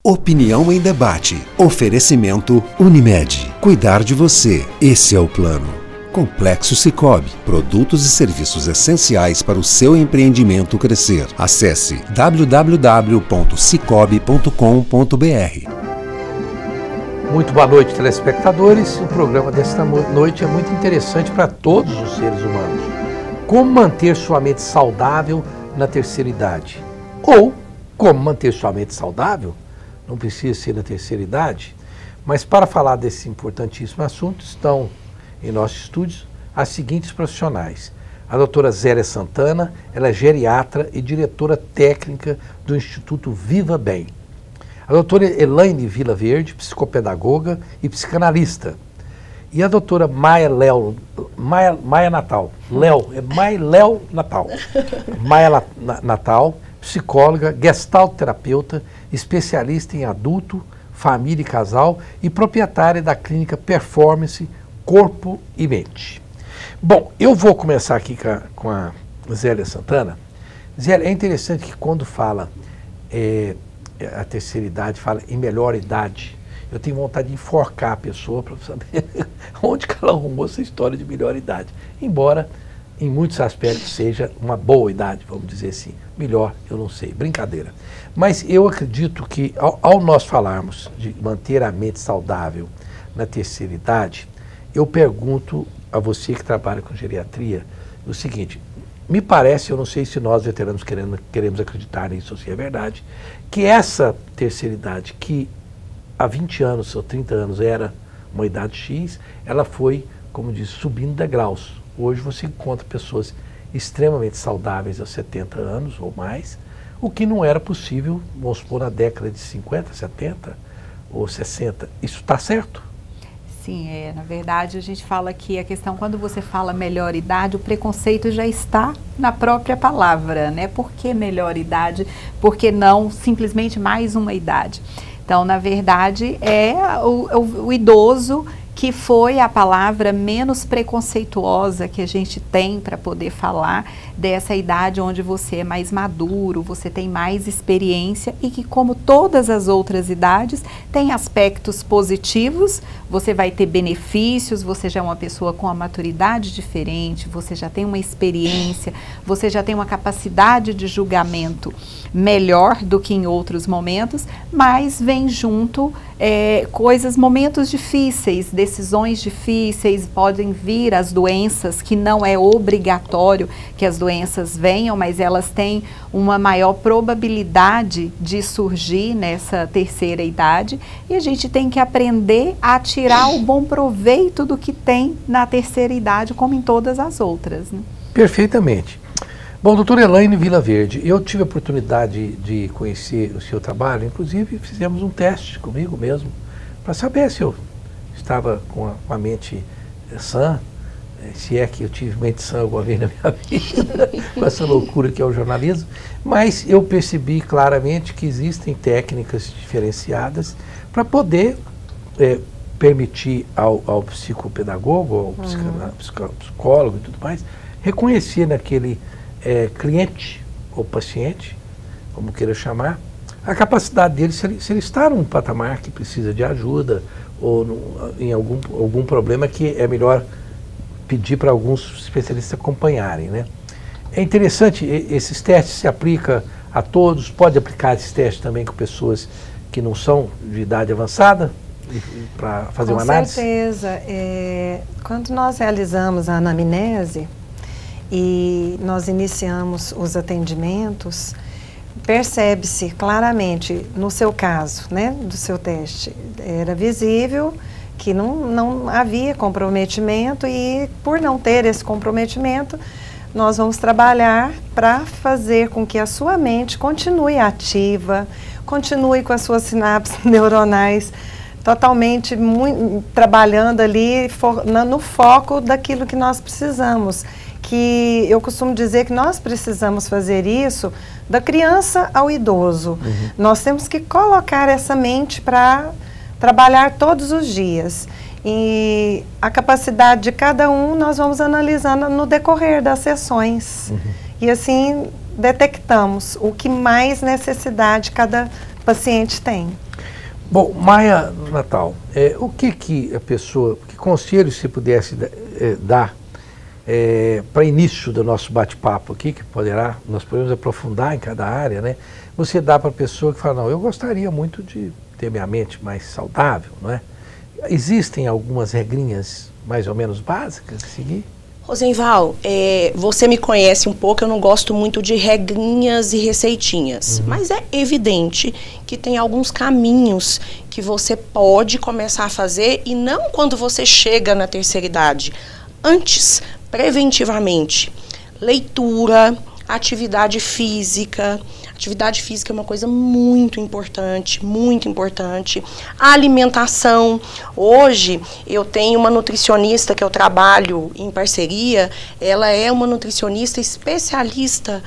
Opinião em debate. Oferecimento Unimed. Cuidar de você. Esse é o plano. Complexo Sicoob. Produtos e serviços essenciais para o seu empreendimento crescer. Acesse www.sicoob.com.br. Muito boa noite, telespectadores. O programa desta noite é muito interessante para todos os seres humanos. Como manter sua mente saudável na terceira idade? Ou como manter sua mente saudável? Não precisa ser na terceira idade. Mas para falar desse importantíssimo assunto, estão em nosso estúdio as seguintes profissionais. A doutora Zélia Santana, ela é geriatra e diretora técnica do Instituto Viva Bem. A doutora Elaine Vila Verde, psicopedagoga e psicanalista. E a doutora Maia Natal. Maia Natal, psicóloga, gestalt terapeuta, especialista em adulto, família e casal e proprietária da clínica Performance Corpo e Mente. Bom, eu vou começar aqui com a Zélia Santana. Zélia, é interessante que quando fala a terceira idade, fala em melhor idade, eu tenho vontade de enforcar a pessoa para saber onde que ela arrumou essa história de melhor idade. Embora, em muitos aspectos, seja uma boa idade, vamos dizer assim. Melhor, eu não sei, brincadeira. Mas eu acredito que, ao nós falarmos de manter a mente saudável na terceira idade, eu pergunto a você que trabalha com geriatria o seguinte: me parece, eu não sei se nós veteranos queremos acreditar nisso, se é verdade, que essa terceira idade, que há 20 anos ou 30 anos era uma idade X, ela foi, como diz, subindo degraus. Hoje você encontra pessoas extremamente saudáveis aos 70 anos ou mais, o que não era possível, vamos supor, na década de 50, 70 ou 60. Isso está certo? Sim, na verdade a gente fala que a questão, quando você fala melhor idade, o preconceito já está na própria palavra, né? Por que melhor idade? Por que não simplesmente mais uma idade? Então, na verdade, é o idoso que foi a palavra menos preconceituosa que a gente tem para poder falar dessa idade onde você é mais maduro, você tem mais experiência e que, como todas as outras idades, tem aspectos positivos, você vai ter benefícios, você já é uma pessoa com uma maturidade diferente, você já tem uma experiência, você já tem uma capacidade de julgamento melhor do que em outros momentos, mas vem junto momentos difíceis, decisões difíceis, podem vir as doenças, que não é obrigatório que as doenças venham, mas elas têm uma maior probabilidade de surgir nessa terceira idade, e a gente tem que aprender a tirar o bom proveito do que tem na terceira idade, como em todas as outras, né? Perfeitamente. Bom, doutora Elaine Vila Verde, eu tive a oportunidade de conhecer o seu trabalho, inclusive fizemos um teste comigo mesmo, para saber se eu estava com a mente sã, se é que eu tive mente sã alguma vez na minha vida, com essa loucura que é o jornalismo, mas eu percebi claramente que existem técnicas diferenciadas para poder permitir ao psicopedagogo, ao psicólogo e tudo mais, reconhecer naquele cliente ou paciente, como queira chamar, a capacidade dele, se ele está num patamar que precisa de ajuda ou em algum problema que é melhor pedir para alguns especialistas acompanharem, né? É interessante, esses testes se aplicam a todos, pode aplicar esses testes também com pessoas que não são de idade avançada, para fazer uma análise? Com certeza. Quando nós realizamos a anamnese, e nós iniciamos os atendimentos, percebe-se claramente, no seu caso, né, do seu teste, era visível que não havia comprometimento, e por não ter esse comprometimento, nós vamos trabalhar para fazer com que a sua mente continue ativa, continue com as suas sinapses neuronais totalmente trabalhando ali no foco daquilo que nós precisamos. Que eu costumo dizer que nós precisamos fazer isso da criança ao idoso. Uhum. Nós temos que colocar essa mente para trabalhar todos os dias. E a capacidade de cada um nós vamos analisando no decorrer das sessões. Uhum. E assim detectamos o que mais necessidade cada paciente tem. Bom, Maia Natal, o que a pessoa, que conselho se pudesse dar para início do nosso bate-papo aqui, que nós podemos aprofundar em cada área, né? Você dá para a pessoa que fala, não, eu gostaria muito de ter minha mente mais saudável, não é? Existem algumas regrinhas mais ou menos básicas de seguir? Rosenval, você me conhece um pouco, eu não gosto muito de regrinhas e receitinhas, mas é evidente que tem alguns caminhos que você pode começar a fazer e não quando você chega na terceira idade. Antes, preventivamente, leitura, atividade física. Atividade física é uma coisa muito importante, muito importante. A alimentação. Hoje, eu tenho uma nutricionista que eu trabalho em parceria, ela é uma nutricionista especialista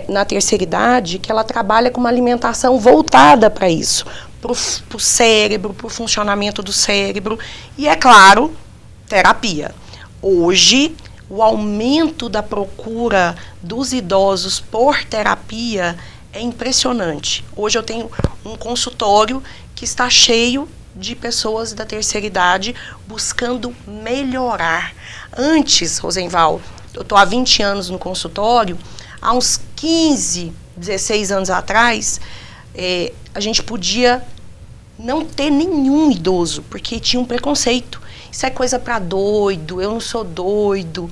na terceira idade, que ela trabalha com uma alimentação voltada para isso, para o cérebro, para o funcionamento do cérebro. E, é claro, terapia. Hoje, o aumento da procura dos idosos por terapia é impressionante. Hoje eu tenho um consultório que está cheio de pessoas da terceira idade buscando melhorar. Antes, Rosenval, eu estou há 20 anos no consultório, há uns 15, 16 anos atrás, a gente podia não ter nenhum idoso, porque tinha um preconceito. Isso é coisa para doido, eu não sou doido,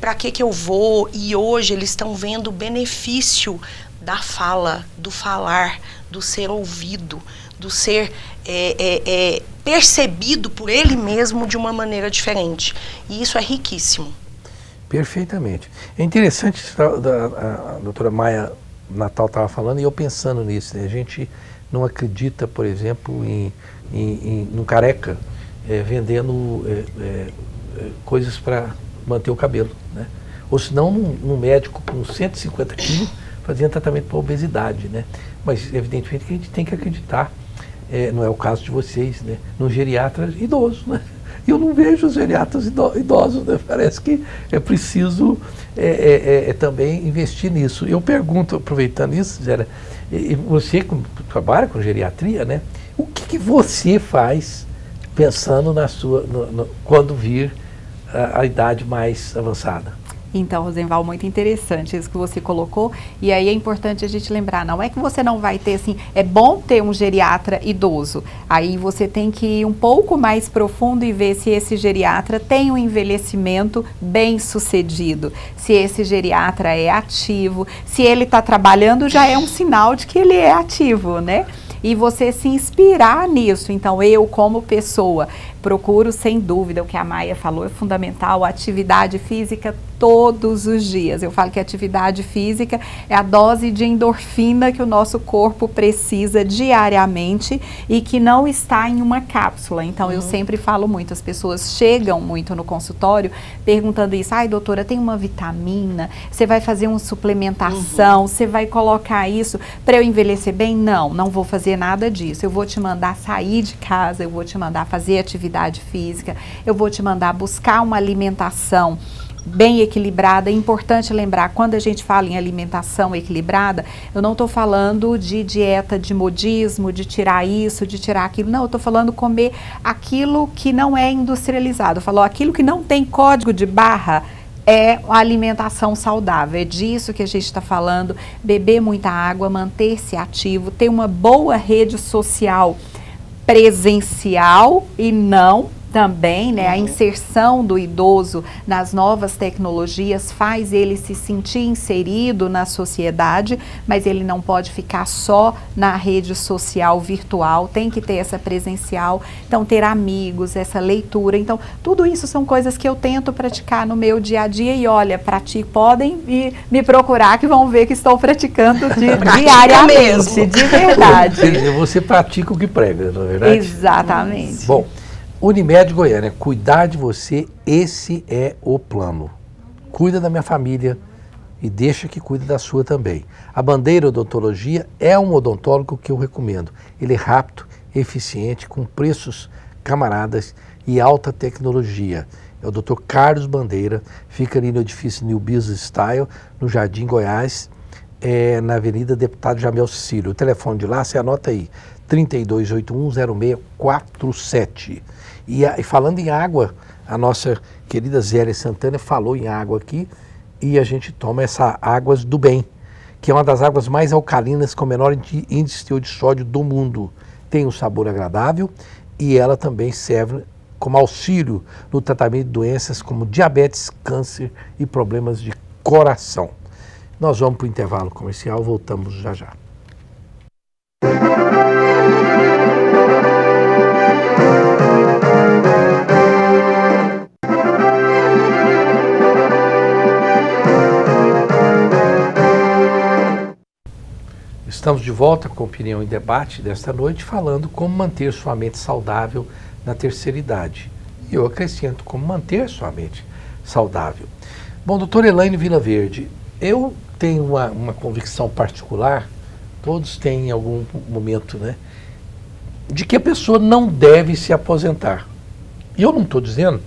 para que eu vou? E hoje eles estão vendo o benefício da fala, do falar, do ser ouvido, do ser percebido por ele mesmo de uma maneira diferente. E isso é riquíssimo. Perfeitamente. É interessante, a doutora Maia Natal estava falando, e eu pensando nisso, né? A gente não acredita, por exemplo, num careca vendendo coisas para manter o cabelo, né? Ou senão num médico com 150 quilos fazendo tratamento para obesidade, né? Mas evidentemente que a gente tem que acreditar, não é o caso de vocês, né? Num geriatra idoso, né? Eu não vejo os geriatras idosos, né? Parece que é preciso também investir nisso. Eu pergunto, aproveitando isso, Zélia, você trabalha com geriatria, né? O que você faz pensando quando vir a idade mais avançada? Então, Rosenval, muito interessante isso que você colocou, e aí é importante a gente lembrar, não é que você não vai ter, assim, é bom ter um geriatra idoso, aí você tem que ir um pouco mais profundo e ver se esse geriatra tem um envelhecimento bem sucedido, se esse geriatra é ativo, se ele está trabalhando já é um sinal de que ele é ativo, né? E você se inspirar nisso. Então, eu como pessoa procuro, sem dúvida, o que a Maia falou é fundamental, a atividade física todos os dias. Eu falo que a atividade física é a dose de endorfina que o nosso corpo precisa diariamente e que não está em uma cápsula. Então, eu sempre falo muito, as pessoas chegam muito no consultório perguntando isso, ai doutora, tem uma vitamina, você vai fazer uma suplementação, você vai colocar isso para eu envelhecer bem? Não, não vou fazer nada disso. Eu vou te mandar sair de casa, eu vou te mandar fazer atividade física, eu vou te mandar buscar uma alimentação bem equilibrada. É importante lembrar, quando a gente fala em alimentação equilibrada, eu não estou falando de dieta de modismo, de tirar isso, de tirar aquilo, não, eu estou falando comer aquilo que não é industrializado, eu falo aquilo que não tem código de barra, é a alimentação saudável, é disso que a gente está falando, beber muita água, manter-se ativo, ter uma boa rede social presencial e não também, né, a inserção do idoso nas novas tecnologias faz ele se sentir inserido na sociedade, mas ele não pode ficar só na rede social virtual, tem que ter essa presencial, então ter amigos, essa leitura, então tudo isso são coisas que eu tento praticar no meu dia a dia e olha, podem me procurar que vão ver que estou praticando diariamente, de verdade. Você pratica o que prega, não é verdade? Exatamente. Bom, Unimed Goiânia, cuidar de você, esse é o plano. Cuida da minha família e deixa que cuide da sua também. A Bandeira Odontologia é um odontólogo que eu recomendo. Ele é rápido, eficiente, com preços camaradas e alta tecnologia. É o Dr. Carlos Bandeira, fica ali no edifício New Business Style, no Jardim Goiás, é na Avenida Deputado Jamel Cecílio. O telefone de lá, você anota aí, 3281-0647. E falando em água, a nossa querida Zélia Santana falou em água aqui, e a gente toma essa Águas do Bem, que é uma das águas mais alcalinas com menor índice de sódio do mundo. Tem um sabor agradável e ela também serve como auxílio no tratamento de doenças como diabetes, câncer e problemas de coração. Nós vamos para o intervalo comercial, voltamos já já. Estamos de volta com Opinião em Debate desta noite, falando como manter sua mente saudável na terceira idade. E eu acrescento como manter sua mente saudável. Bom, doutora Elaine Vilaverde, eu tenho uma convicção particular, todos têm em algum momento, né, de que a pessoa não deve se aposentar. E eu não estou dizendo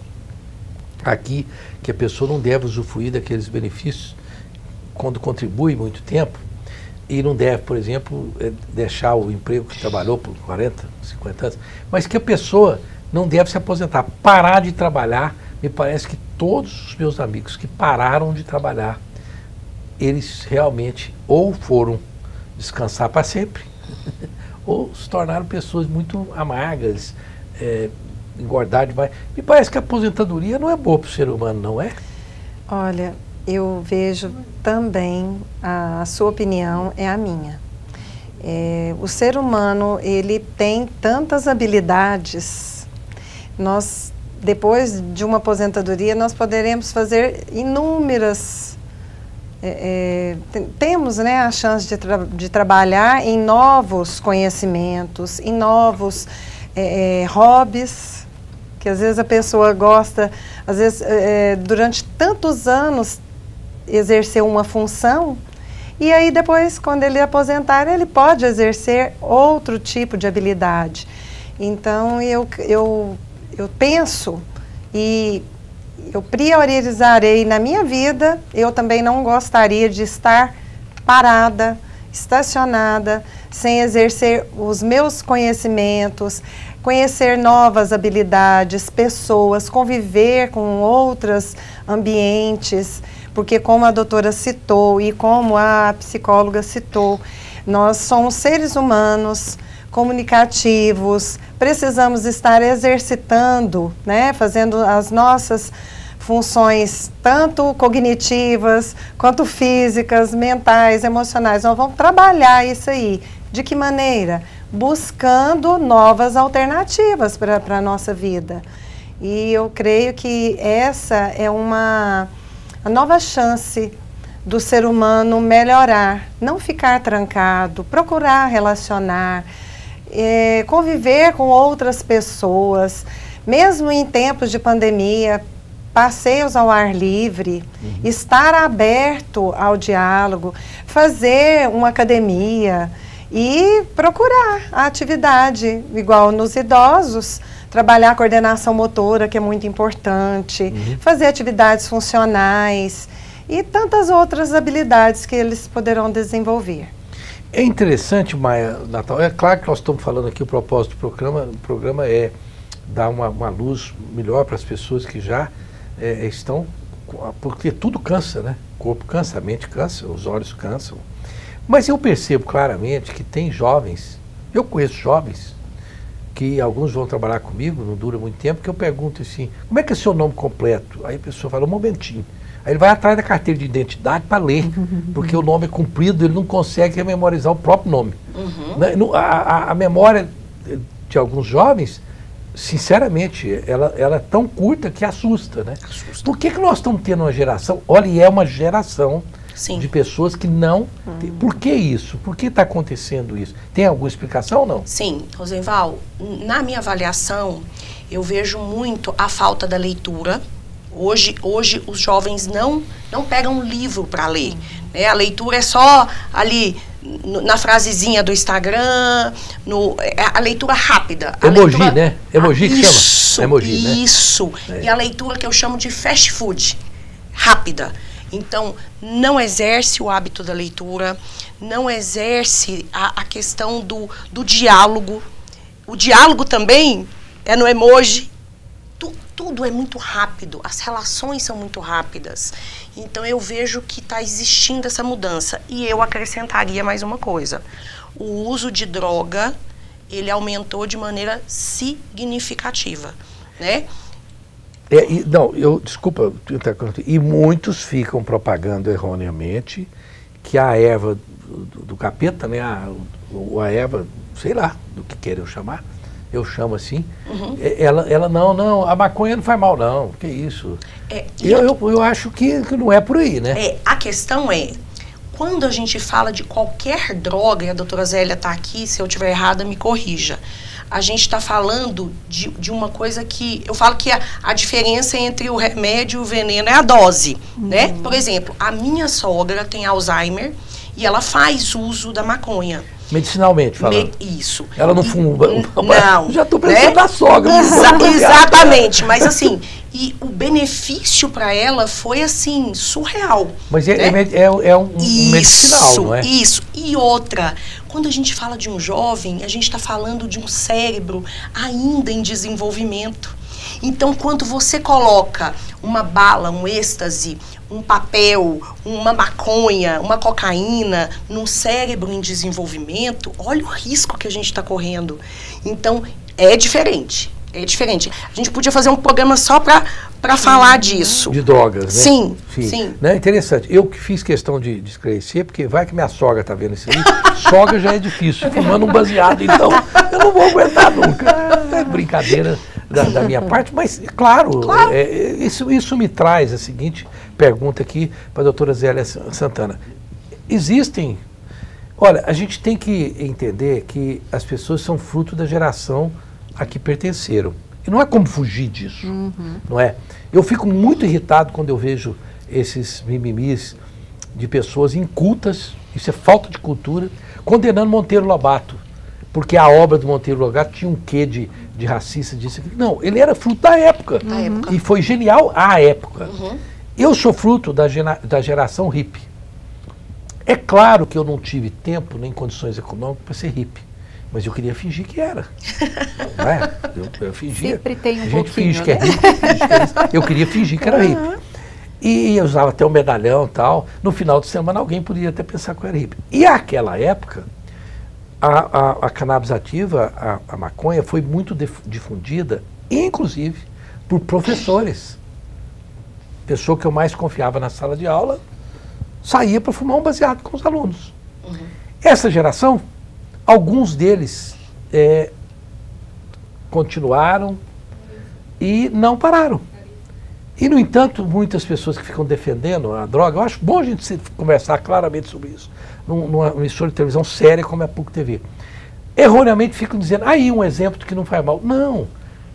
aqui que a pessoa não deve usufruir daqueles benefícios quando contribui muito tempo, e não deve, por exemplo, deixar o emprego que trabalhou por 40, 50 anos, mas que a pessoa não deve se aposentar, parar de trabalhar. Me parece que todos os meus amigos que pararam de trabalhar, eles realmente ou foram descansar para sempre, ou se tornaram pessoas muito amargas, engordar demais. Me parece que a aposentadoria não é boa para o ser humano, não é? Olha, eu vejo também, a sua opinião é a minha. O ser humano, ele tem tantas habilidades. Nós, depois de uma aposentadoria, nós poderemos fazer inúmeras... temos, né, a chance de trabalhar em novos conhecimentos, em novos hobbies, que às vezes a pessoa gosta, às vezes durante tantos anos exercer uma função, e aí depois, quando ele aposentar, ele pode exercer outro tipo de habilidade. Então eu penso e eu priorizarei na minha vida. Eu também não gostaria de estar parada, estacionada, sem exercer os meus conhecimentos, conhecer novas habilidades, pessoas, conviver com outros ambientes, porque como a doutora citou e como a psicóloga citou, nós somos seres humanos, comunicativos, precisamos estar exercitando, né, fazendo as nossas funções, tanto cognitivas, quanto físicas, mentais, emocionais. Nós vamos trabalhar isso aí. De que maneira? Buscando novas alternativas para a nossa vida. E eu creio que essa é a nova chance do ser humano melhorar, não ficar trancado, procurar relacionar, conviver com outras pessoas, mesmo em tempos de pandemia, passeios ao ar livre, estar aberto ao diálogo, fazer uma academia e procurar a atividade, igual nos idosos, trabalhar a coordenação motora, que é muito importante, fazer atividades funcionais e tantas outras habilidades que eles poderão desenvolver. É interessante, Maia, Natal, é claro que nós estamos falando aqui, o propósito do programa é dar uma luz melhor para as pessoas que já estão, porque tudo cansa, né? O corpo cansa, a mente cansa, os olhos cansam. Mas eu percebo claramente que tem jovens, eu conheço jovens, que alguns vão trabalhar comigo, não dura muito tempo, que eu pergunto assim, como é que é seu nome completo? Aí a pessoa fala, um momentinho. Aí ele vai atrás da carteira de identidade para ler, porque o nome é comprido, ele não consegue memorizar o próprio nome. A memória de alguns jovens, sinceramente, ela é tão curta que assusta, né? Assusta. Por que nós estamos tendo uma geração, olha, e é uma geração de pessoas que não... Por que isso? Por que está acontecendo isso? Tem alguma explicação ou não? Sim, Rosenval, na minha avaliação, eu vejo muito a falta da leitura. Hoje os jovens não pegam um livro para ler. Né? A leitura é só ali na frasezinha do Instagram, a leitura rápida. Emoji, leitura, né? Emoji que chama? Emoji, isso. Né? E a leitura que eu chamo de fast food, rápida. Então, não exerce o hábito da leitura, não exerce a questão do diálogo. O diálogo também é no emoji. Tudo é muito rápido, as relações são muito rápidas. Então, eu vejo que está existindo essa mudança. E eu acrescentaria mais uma coisa. O uso de droga, ele aumentou de maneira significativa, né? Desculpa, e muitos ficam propagando erroneamente que a erva do capeta, né, a erva, sei lá, do que queiram chamar, eu chamo assim, ela não, a maconha não faz mal não, que isso. Eu acho que não é por aí, né? A questão é, quando a gente fala de qualquer droga, e a doutora Zélia está aqui, se eu estiver errada, me corrija. A gente está falando de uma coisa que... Eu falo que a diferença entre o remédio e o veneno é a dose, né? Por exemplo, a minha sogra tem Alzheimer e ela faz uso da maconha. Medicinalmente falando. Isso. Ela não fuma. Não. Já estou pensando na sogra. Exatamente. Mas assim, e o benefício para ela foi assim, surreal. Mas né? é um medicinal, não é? Isso. E outra, quando a gente fala de um jovem, a gente está falando de um cérebro ainda em desenvolvimento. Então, quando você coloca uma bala, um êxtase, um papel, uma maconha, uma cocaína num cérebro em desenvolvimento, olha o risco que a gente está correndo. Então, é diferente. É diferente. A gente podia fazer um programa só para falar disso. De drogas, né? Sim. Né? Interessante. Eu que fiz questão de esclarecer, porque vai que minha sogra está vendo isso aí. Sogra já é difícil, fumando um baseado, então eu não vou aguentar nunca. É brincadeira da minha parte, mas claro. Isso me traz a seguinte pergunta aqui para a doutora Zélia Santana. Existem... Olha, a gente tem que entender que as pessoas são fruto da geração a que pertenceram. E não é como fugir disso, não é? Eu fico muito irritado quando eu vejo esses mimimis de pessoas incultas, isso é falta de cultura, condenando Monteiro Lobato, porque a obra do Monteiro Lobato tinha um quê de racista, disso aqui. Não, ele era fruto da época, e foi genial à época. Eu sou fruto da geração hippie. É claro que eu não tive tempo nem condições econômicas para ser hippie. Mas eu queria fingir que era. Não é? Eu fingia. Sempre tem um a gente pouquinho, finge que é hippie, finge que é isso. Eu queria fingir que era hippie. E eu usava até um medalhão e tal. No final de semana alguém podia até pensar que eu era hippie. E naquela época, a cannabis ativa, a maconha, foi muito difundida, inclusive por professores. Pessoa que eu mais confiava na sala de aula, saía para fumar um baseado com os alunos. Essa geração, alguns deles continuaram e não pararam. E, no entanto, muitas pessoas que ficam defendendo a droga, eu acho bom a gente conversar claramente sobre isso, numa emissora de televisão séria como é a PUC TV. Erroneamente ficam dizendo, aí um exemplo de que não faz mal.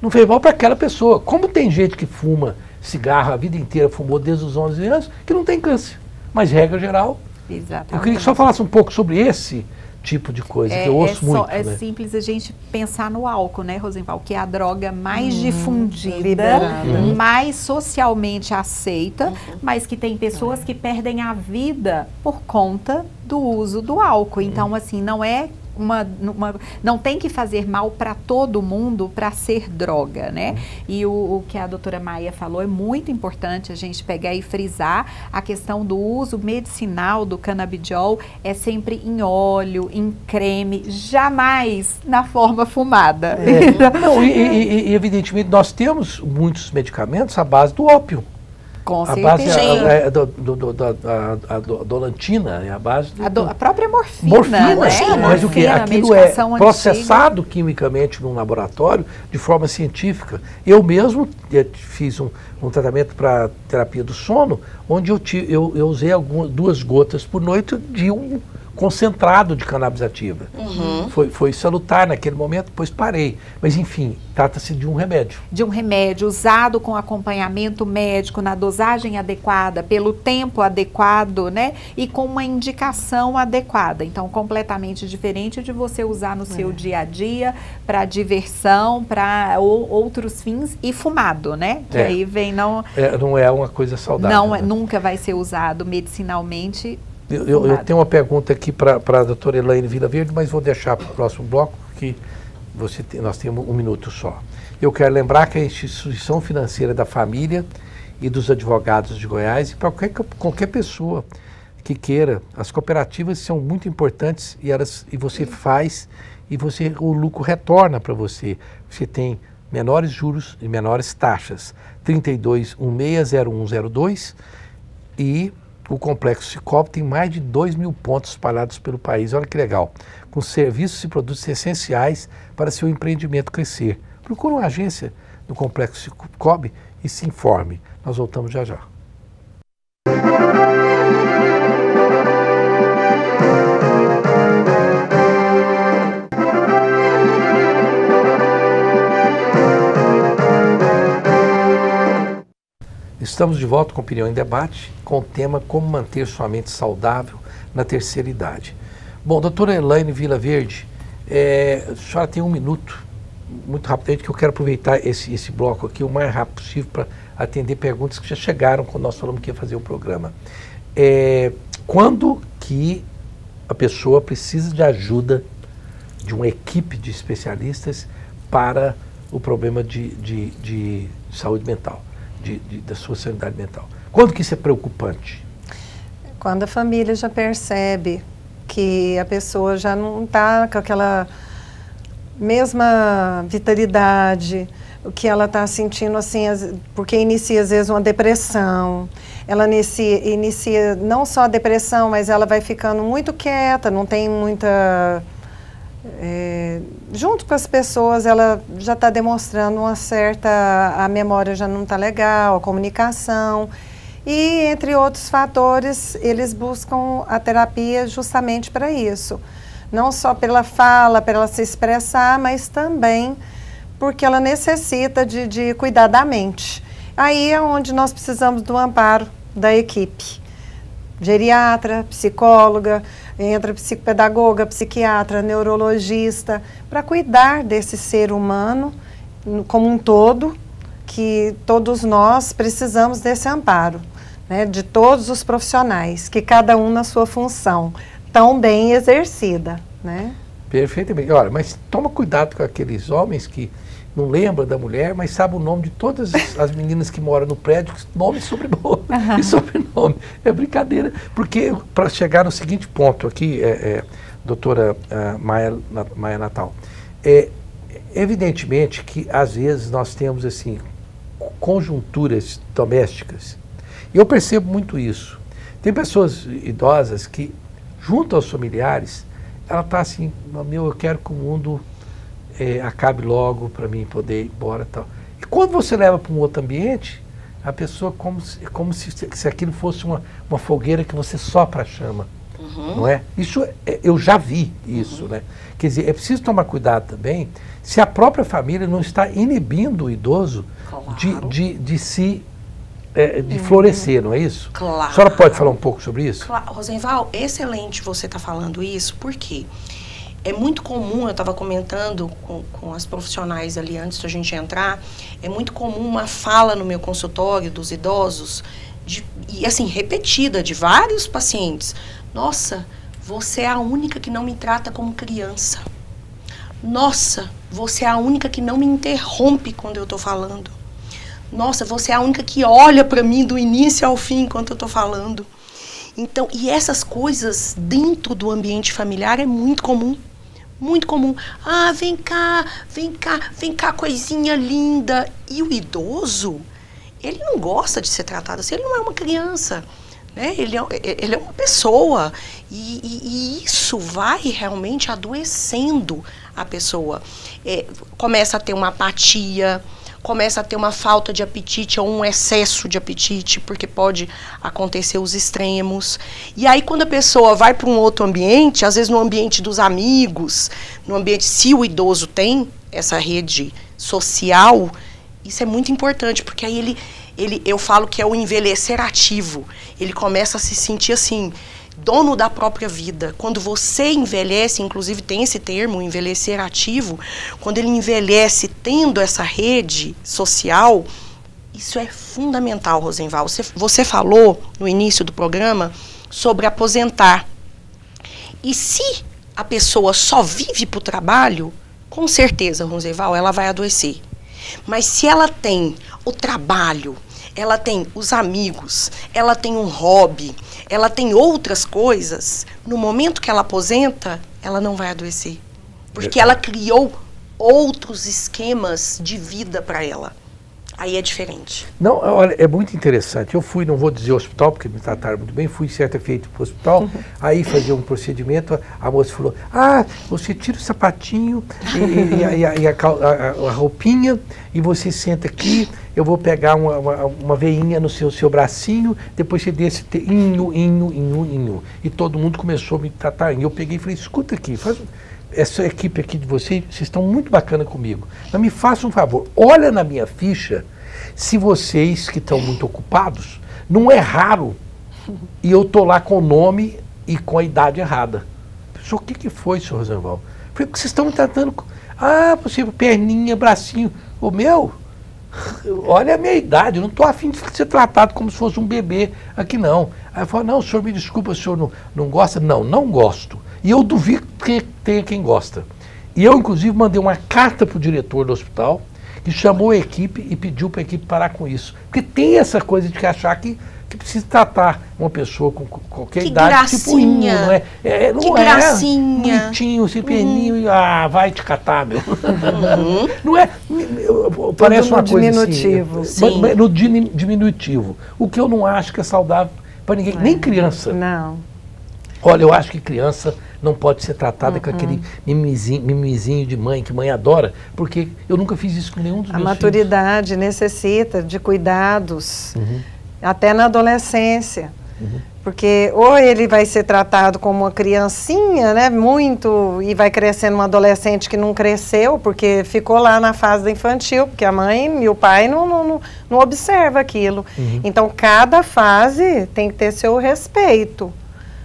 Não fez mal para aquela pessoa. Como tem gente que fuma cigarro a vida inteira, fumou desde os 11 anos, que não tem câncer. Mas, regra geral, eu queria que só falasse um pouco sobre esse tipo de coisa, que eu ouço muito. É simples a gente pensar no álcool, né, Rosenval, que é a droga mais difundida, liberada, mais socialmente aceita, mas que tem pessoas que perdem a vida por conta do uso do álcool. Então, assim, não é não tem que fazer mal para todo mundo para ser droga, né? E o que a doutora Maia falou é muito importante a gente pegar e frisar a questão do uso medicinal do canabidiol é sempre em óleo, em creme, jamais na forma fumada. Não, e evidentemente nós temos muitos medicamentos à base do ópio. Com a certeza. A dolantina é a base a própria morfina, né? Sim, mas o que? Aquilo é processado quimicamente num laboratório de forma científica. Eu mesmo fiz um tratamento para terapia do sono, onde eu usei 2 gotas por noite de um concentrado de cannabis ativa. Foi salutar naquele momento, depois parei. Mas enfim, trata-se de um remédio. De um remédio usado com acompanhamento médico, na dosagem adequada, pelo tempo adequado, né? E com uma indicação adequada. Então, completamente diferente de você usar no seu dia a dia, para diversão, para outros fins, e fumado, né? Que aí vem não é uma coisa saudável. Não, né? nunca vai ser usado medicinalmente. Eu tenho uma pergunta aqui para a doutora Elaine Vilaverde, mas vou deixar para o próximo bloco, que nós temos 1 minuto só. Eu quero lembrar que a Instituição Financeira da Família e dos Advogados de Goiás, e para qualquer pessoa que queira, as cooperativas são muito importantes e você faz e o lucro retorna para você. Você tem menores juros e menores taxas. 32160102 e o Complexo Cicobi tem mais de 2.000 pontos espalhados pelo país. Olha que legal. Com serviços e produtos essenciais para seu empreendimento crescer. Procure uma agência do Complexo Cicobi e se informe. Nós voltamos já já. Estamos de volta com Opinião em Debate, com o tema Como manter sua mente saudável na terceira idade. Bom, doutora Elaine Vilaverde, a senhora tem 1 minuto, muito rapidamente, que eu quero aproveitar esse bloco aqui o mais rápido possível para atender perguntas que já chegaram quando nós falamos que ia fazer o programa. Quando que a pessoa precisa de ajuda de uma equipe de especialistas para o problema de saúde mental? Da sua sanidade mental. Quando que isso é preocupante? Quando a família já percebe que a pessoa já não está com aquela mesma vitalidade, o que ela está sentindo assim, porque inicia às vezes uma depressão, ela inicia não só a depressão, mas ela vai ficando muito quieta, não tem muita... junto com as pessoas, ela já está demonstrando uma certa... a memória já não está legal, a comunicação. E, entre outros fatores, eles buscam a terapia justamente para isso. Não só pela fala, para ela se expressar, mas também porque ela necessita de cuidar da mente. Aí é onde nós precisamos do amparo da equipe. Geriatra, psicóloga, entra psicopedagoga, psiquiatra, neurologista, para cuidar desse ser humano como um todo, que todos nós precisamos desse amparo, né, de todos os profissionais, que cada um na sua função, tão bem exercida, né? Perfeitamente. Olha, mas toma cuidado com aqueles homens que não lembram da mulher, mas sabe o nome de todas as meninas que moram no prédio, nome e sobrenome. E sobrenome. É brincadeira. Porque, para chegar no seguinte ponto aqui, doutora Maia Natal, evidentemente que, às vezes, nós temos, assim, conjunturas domésticas. E eu percebo muito isso. Tem pessoas idosas que, junto aos familiares, ela está assim, eu quero que o mundo... acabe logo para mim poder ir embora e tal. E quando você leva para um outro ambiente, a pessoa como se aquilo fosse uma fogueira que você sopra a chama, não é? Isso, eu já vi isso, né? Quer dizer, é preciso tomar cuidado também se a própria família não está inibindo o idoso de florescer, não é isso? Claro. A senhora pode falar um pouco sobre isso? Claro, Rosenval, excelente você estar falando isso, por quê? É muito comum, eu estava comentando com as profissionais ali antes da gente entrar, é muito comum uma fala no meu consultório dos idosos, e assim, repetida, de vários pacientes. Nossa, você é a única que não me trata como criança. Nossa, você é a única que não me interrompe quando eu estou falando. Nossa, você é a única que olha para mim do início ao fim enquanto eu estou falando. Então, e essas coisas dentro do ambiente familiar é muito comum. Muito comum. Ah, vem cá, coisinha linda. E o idoso, ele não gosta de ser tratado assim, ele não é uma criança, né? Ele é uma pessoa. E isso vai realmente adoecendo a pessoa começa a ter uma apatia, começa a ter uma falta de apetite ou um excesso de apetite, porque pode acontecer os extremos. E aí, quando a pessoa vai para um outro ambiente, às vezes no ambiente dos amigos, no ambiente, se o idoso tem essa rede social, isso é muito importante, porque aí eu falo que é o envelhecer ativo. Ele começa a se sentir assim, dono da própria vida. Quando você envelhece, inclusive tem esse termo, envelhecer ativo, quando ele envelhece tendo essa rede social, isso é fundamental, Rosenval. Você falou no início do programa sobre aposentar. E se a pessoa só vive para o trabalho, com certeza, Rosenval, ela vai adoecer. Mas se ela tem o trabalho, ela tem os amigos, ela tem um hobby, ela tem outras coisas, no momento que ela aposenta, ela não vai adoecer. Porque ela criou outros esquemas de vida para ela. Aí é diferente. Não, olha, é muito interessante. Eu fui, não vou dizer hospital, porque me trataram muito bem, fui certa feita para o hospital, aí fazia um procedimento, a moça falou, você tira o sapatinho e a roupinha e você senta aqui, eu vou pegar uma veinha no seu bracinho, depois você desce, inho. E todo mundo começou a me tratar. E eu peguei e falei, escuta aqui, essa equipe aqui de vocês estão muito bacana comigo. Mas me faça um favor, olha na minha ficha, se vocês que estão muito ocupados, não é raro, e eu estou lá com o nome e com a idade errada. O que foi, senhor Rosenval? Falei, porque vocês estão me tratando com... você, perninha, bracinho. O meu, olha a minha idade, eu não estou afim de ser tratado como se fosse um bebê aqui não. Aí eu falo, não, senhor, me desculpa, o senhor não gosta? Não gosto. E eu duvido que tenha quem gosta. E eu, inclusive, mandei uma carta para o diretor do hospital, que chamou a equipe e pediu para a equipe parar com isso. Porque tem essa coisa de achar que precisa tratar uma pessoa com qualquer que idade, gracinha. tipo inho, não é? Não que é gracinha. Bonitinho, se perninho, vai te catar, meu. Não é? Parece uma coisa diminutivo. Assim, no diminutivo. O que eu não acho que é saudável para ninguém, nem criança. Não. Olha, eu acho que criança não pode ser tratada com aquele mimizinho de mãe, que mãe adora, porque eu nunca fiz isso com nenhum dos meus filhos. A maturidade necessita de cuidados, até na adolescência. Porque ou ele vai ser tratado como uma criancinha, né, muito, e vai crescendo um adolescente que não cresceu, porque ficou lá na fase da infantil, porque a mãe e o pai não observam aquilo. Então, cada fase tem que ter seu respeito.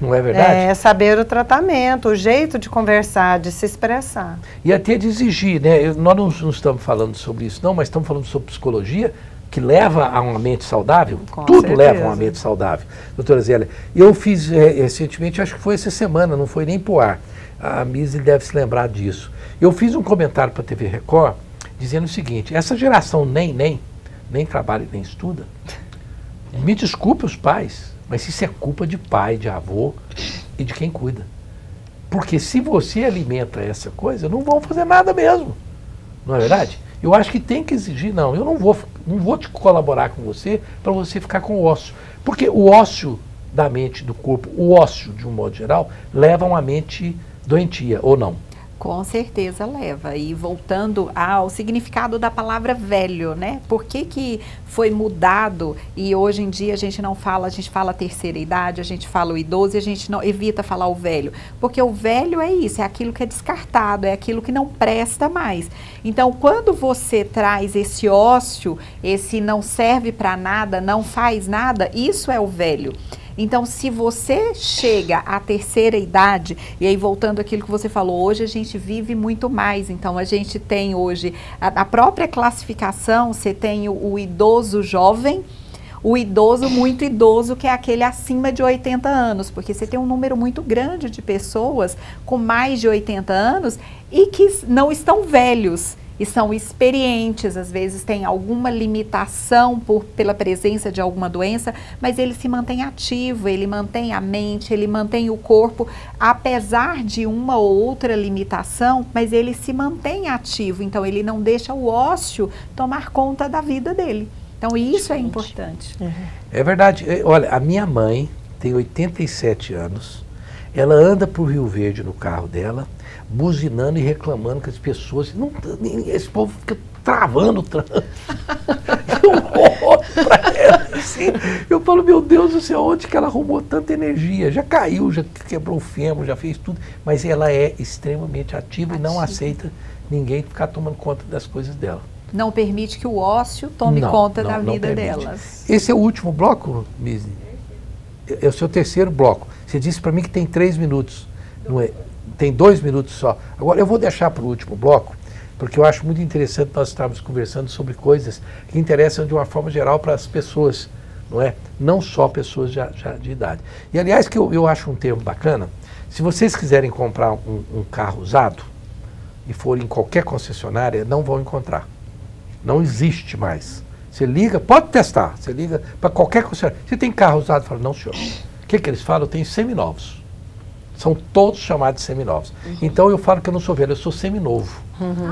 Não é verdade? É saber o tratamento, o jeito de conversar, de se expressar. E até de exigir, né? Nós não estamos falando sobre isso, não, mas estamos falando sobre psicologia, que leva a uma mente saudável. Com Tudo certeza. leva a uma mente saudável. Doutora Zélia, eu fiz recentemente, acho que foi essa semana, não foi nem pro ar. A Misi deve se lembrar disso. Eu fiz um comentário para a TV Record, dizendo o seguinte, essa geração nem trabalha nem estuda, me desculpe os pais, mas isso é culpa de pai, de avô e de quem cuida. Porque se você alimenta essa coisa, não vão fazer nada mesmo. Não é verdade? Eu acho que tem que exigir, eu não vou te colaborar com você para você ficar com o ócio. Porque o ócio da mente, do corpo, o ócio, de um modo geral, leva a uma mente doentia, ou não? Com certeza leva. E voltando ao significado da palavra velho, né? Por que foi mudado e hoje em dia a gente fala terceira idade, a gente fala o idoso e a gente não evita falar o velho. Porque o velho é isso, é aquilo que é descartado, é aquilo que não presta mais. Então, quando você traz esse ócio, esse não serve para nada, não faz nada, isso é o velho. Então, se você chega à terceira idade, e aí voltando àquilo que você falou, hoje a gente vive muito mais, então a gente tem hoje a própria classificação, você tem o idoso jovem, o idoso muito idoso, que é aquele acima de 80 anos, porque você tem um número muito grande de pessoas com mais de 80 anos e que não estão velhos. E são experientes, às vezes tem alguma limitação pela presença de alguma doença, mas ele se mantém ativo, ele mantém a mente, ele mantém o corpo, apesar de uma ou outra limitação, mas ele se mantém ativo, então ele não deixa o ócio tomar conta da vida dele. Então isso é importante. É verdade. Olha, a minha mãe tem 87 anos, Ela anda por Rio Verde no carro dela, buzinando e reclamando que as pessoas... esse povo fica travando o trânsito. Eu olho para ela assim, eu falo, meu Deus do céu, onde que ela arrumou tanta energia? Já caiu, já quebrou o fêmur, já fez tudo, mas ela é extremamente ativa e não aceita ninguém ficar tomando conta das coisas dela. Não permite que o ócio tome conta da vida permite. delas. Esse é o último bloco, Misi? É o seu terceiro bloco. Você disse para mim que tem 3 minutos, não é? Tem 2 minutos só. Agora eu vou deixar para o último bloco, porque eu acho muito interessante nós estarmos conversando sobre coisas que interessam de uma forma geral para as pessoas, não é? Não só pessoas já de idade. E aliás, que eu acho um termo bacana, se vocês quiserem comprar um carro usado e forem em qualquer concessionária, não vão encontrar. Não existe mais. Você liga, pode testar, você liga para qualquer concessionária. Você tem carro usado? Fala, não senhor. O que eles falam? Eu tenho seminovos. São todos chamados seminovos. Então eu falo que eu não sou velho, eu sou seminovo.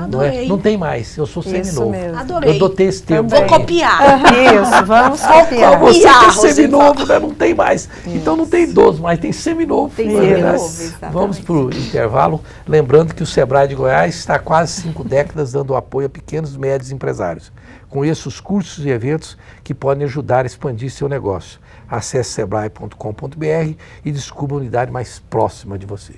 Não é? Não tem mais, eu sou seminovo. Adorei. Eu adotei esse termo. Vou copiar. Isso, vamos copiar. Você que é seminovo, né? Não tem mais. Então não tem idoso, mas tem seminovo. Tem seminovo, Vamos para o intervalo. Lembrando que o Sebrae de Goiás está há quase 5 décadas dando apoio a pequenos e médios empresários. Conheça os cursos e eventos que podem ajudar a expandir seu negócio. Acesse sebrae.com.br e descubra a unidade mais próxima de você.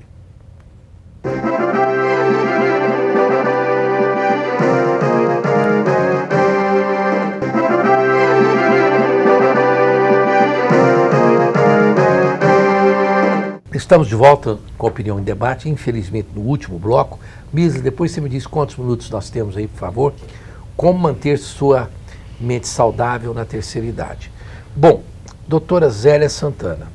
Estamos de volta com a Opinião em Debate, infelizmente no último bloco. Misa, depois você me diz quantos minutos nós temos aí, por favor. Como manter sua mente saudável na terceira idade. Bom, doutora Zélia Santana,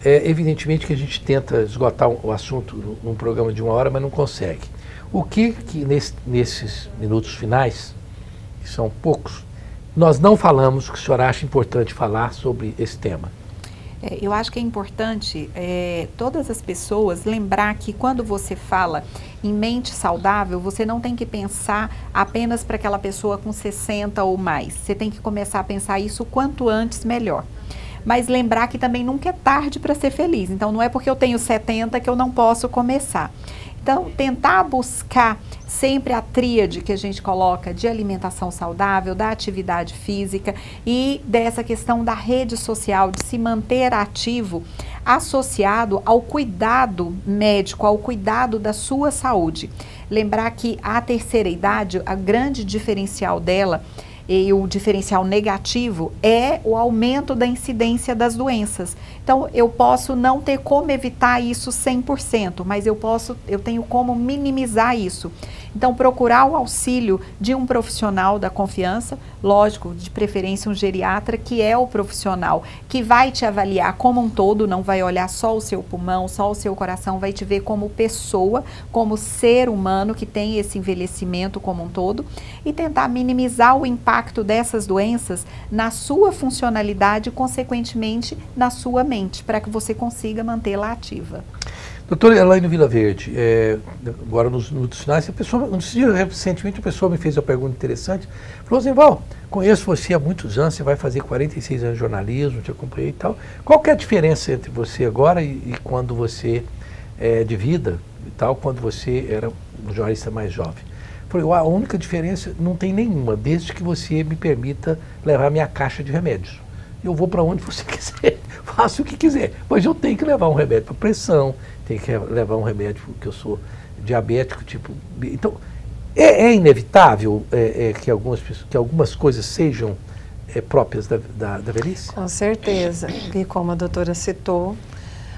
evidentemente que a gente tenta esgotar o assunto num programa de 1 hora, mas não consegue. O que nesses minutos finais, que são poucos, nós não falamos que o senhor acha importante falar sobre esse tema? Eu acho que é importante todas as pessoas lembrar que quando você fala em mente saudável, você não tem que pensar apenas para aquela pessoa com 60 ou mais. Você tem que começar a pensar isso quanto antes melhor. Mas lembrar que também nunca é tarde para ser feliz. Então não é porque eu tenho 70 que eu não posso começar. Então, tentar buscar sempre a tríade que a gente coloca de alimentação saudável, da atividade física e dessa questão da rede social, de se manter ativo, associado ao cuidado médico, ao cuidado da sua saúde. Lembrar que a terceira idade, a grande diferencial dela, e o diferencial negativo é o aumento da incidência das doenças. Então, eu posso não ter como evitar isso 100%, mas eu tenho como minimizar isso. Então, procurar o auxílio de um profissional da confiança, lógico, de preferência um geriatra, que é o profissional que vai te avaliar como um todo, não vai olhar só o seu pulmão, só o seu coração, vai te ver como pessoa, como ser humano que tem esse envelhecimento como um todo e tentar minimizar o impacto dessas doenças na sua funcionalidade e, consequentemente, na sua mente, para que você consiga mantê-la ativa. Doutora Elaine Vilaverde, agora nos minutos finais, recentemente a pessoa me fez uma pergunta interessante, falou assim, Val, conheço você há muitos anos, você vai fazer 46 anos de jornalismo, te acompanhei e tal, qual que é a diferença entre você agora e quando você de vida e tal, quando você era um jornalista mais jovem? Falei, a única diferença não tem nenhuma, desde que você me permita levar minha caixa de remédios. Eu vou para onde você quiser, faço o que quiser, mas eu tenho que levar um remédio para pressão, tenho que levar um remédio porque eu sou diabético, tipo... Então, é inevitável que algumas coisas sejam próprias da velhice? Com certeza, e como a doutora citou,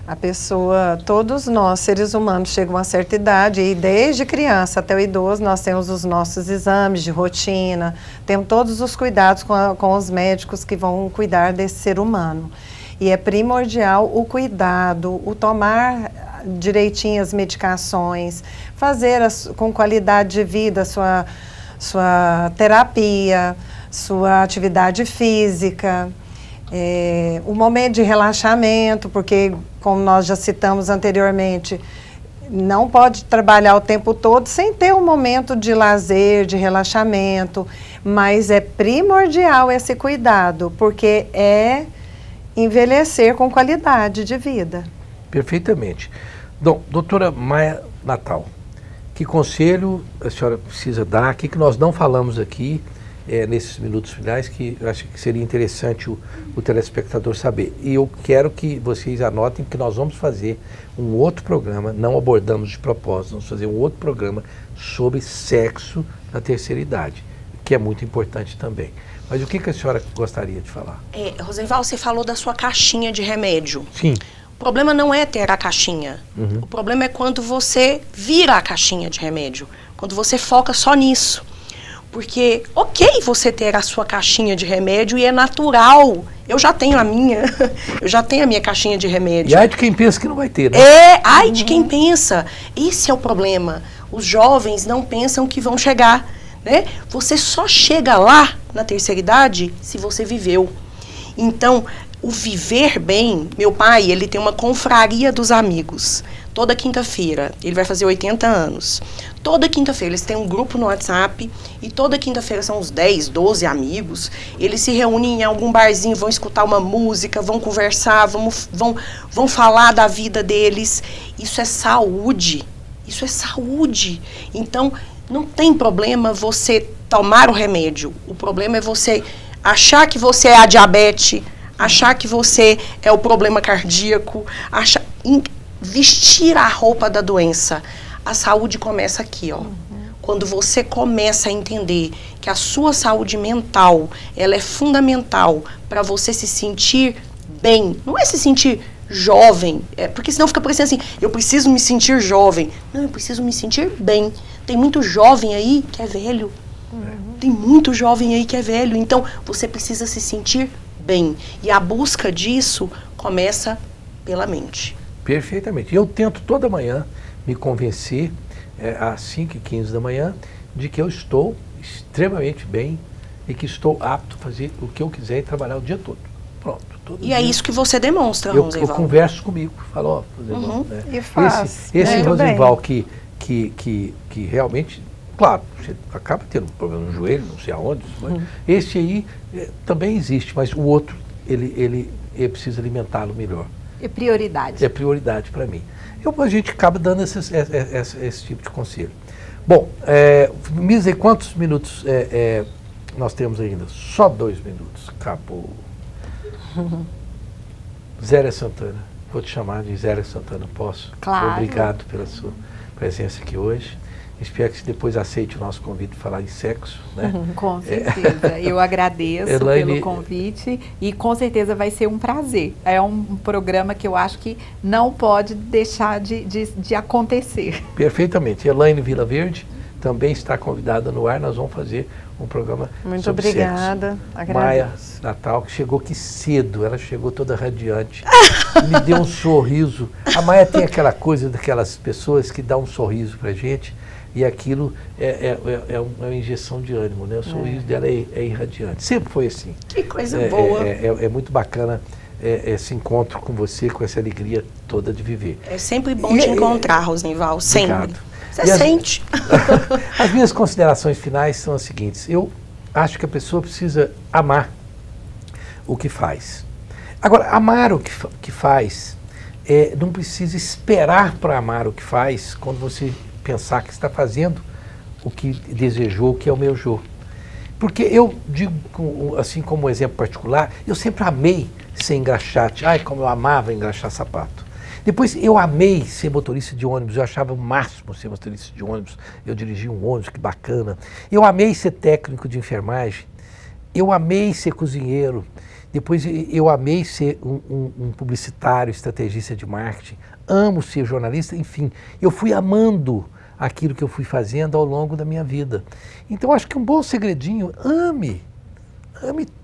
a pessoa, todos nós, seres humanos, chegam a uma certa idade e desde criança até o idoso nós temos os nossos exames de rotina, temos todos os cuidados com os médicos que vão cuidar desse ser humano. E é primordial o cuidado, o tomar direitinho as medicações, fazer com qualidade de vida sua terapia, sua atividade física, o momento de relaxamento, porque, como nós já citamos anteriormente, não pode trabalhar o tempo todo sem ter um momento de lazer, de relaxamento, mas é primordial esse cuidado, porque é envelhecer com qualidade de vida. Perfeitamente. Doutora Maia Natal, que conselho a senhora precisa dar? O que nós não falamos aqui nesses minutos finais, que eu acho que seria interessante o telespectador saber. E eu quero que vocês anotem que nós vamos fazer um outro programa, não abordamos de propósito, vamos fazer um outro programa sobre sexo na terceira idade, que é muito importante também. Mas o que a senhora gostaria de falar? Rosenval, você falou da sua caixinha de remédio. Sim. O problema não é ter a caixinha. Uhum. O problema é quando você vira a caixinha de remédio. Quando você foca só nisso. Porque, ok você ter a sua caixinha de remédio e é natural. Eu já tenho a minha. Eu já tenho a minha caixinha de remédio. E ai de quem pensa que não vai ter, né? Ai de quem pensa. Esse é o problema. Os jovens não pensam que vão chegar, né? Você só chega lá na terceira idade se você viveu. Então, o viver bem, meu pai, ele tem uma confraria dos amigos. Toda quinta-feira, ele vai fazer 80 anos. Toda quinta-feira, eles têm um grupo no WhatsApp e toda quinta-feira são uns 10, 12 amigos. Eles se reúnem em algum barzinho, vão escutar uma música, vão conversar, vão falar da vida deles. Isso é saúde. Isso é saúde. Então, não tem problema você tomar o remédio. O problema é você achar que você é a diabetes, achar que você é o problema cardíaco, vestir a roupa da doença. A saúde começa aqui, ó. Quando você começa a entender que a sua saúde mental, ela é fundamental para você se sentir bem. Não é se sentir jovem, porque senão fica parecendo assim, eu preciso me sentir jovem. Não, eu preciso me sentir bem. Tem muito jovem aí que é velho. Tem muito jovem aí que é velho. Então, você precisa se sentir bem. E a busca disso começa pela mente. Perfeitamente. Eu tento toda manhã me convencer, às 5h15 da manhã, de que eu estou extremamente bem e que estou apto a fazer o que eu quiser e trabalhar o dia todo. Pronto. E é isso que você demonstra, Rosenval. Eu converso comigo, falo, Rosenval, né? E faz. Esse Rosenval que realmente, claro, você acaba tendo um problema no joelho, não sei aonde, mas esse aí também existe, mas o outro, ele precisa alimentá-lo melhor. É prioridade. É prioridade para mim. A gente acaba dando esse tipo de conselho. Bom, me dizer quantos minutos nós temos ainda? Só 2 minutos. Acabou. Zélia Santana. Vou te chamar de Zélia Santana, posso? Claro. Obrigado pela sua presença aqui hoje. Espero que você depois aceite o nosso convite para falar em sexo, né? Com certeza. Eu agradeço pelo convite e com certeza vai ser um prazer. É um programa que eu acho que não pode deixar de acontecer. Perfeitamente. Elaine Vilaverde também está convidada no ar. Nós vamos fazer um programa muito sobre obrigada. Sexo. Maia Natal, que chegou aqui cedo, ela chegou toda radiante, me deu um sorriso. A Maia tem aquela coisa daquelas pessoas que dão um sorriso pra gente. E aquilo é uma injeção de ânimo, né? O sorriso dela é irradiante. Sempre foi assim. Que coisa boa. É muito bacana esse encontro com você, com essa alegria toda de viver. É sempre bom te encontrar, Rosenval, sempre. Obrigado. Você sente. As minhas considerações finais são as seguintes. Eu acho que a pessoa precisa amar o que faz. Agora, amar o que faz, não precisa esperar para amar o que faz quando você pensar que está fazendo o que desejou, o que almejou. Porque eu digo, assim como exemplo particular, eu sempre amei ser engraxate. Ai, como eu amava engraxar sapato. Depois eu amei ser motorista de ônibus, eu achava o máximo ser motorista de ônibus. Eu dirigia um ônibus, que bacana. Eu amei ser técnico de enfermagem. Eu amei ser cozinheiro. Depois eu amei ser um publicitário, estrategista de marketing. Amo ser jornalista, enfim. Eu fui amando aquilo que eu fui fazendo ao longo da minha vida. Então, acho que um bom segredinho, ame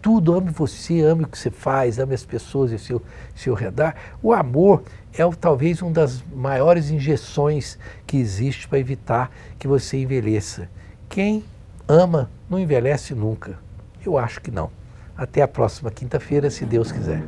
tudo, ame você, ame o que você faz, ame as pessoas ao seu redor. O amor é talvez uma das maiores injeções que existe para evitar que você envelheça. Quem ama não envelhece nunca. Eu acho que não. Até a próxima quinta-feira, se Deus quiser.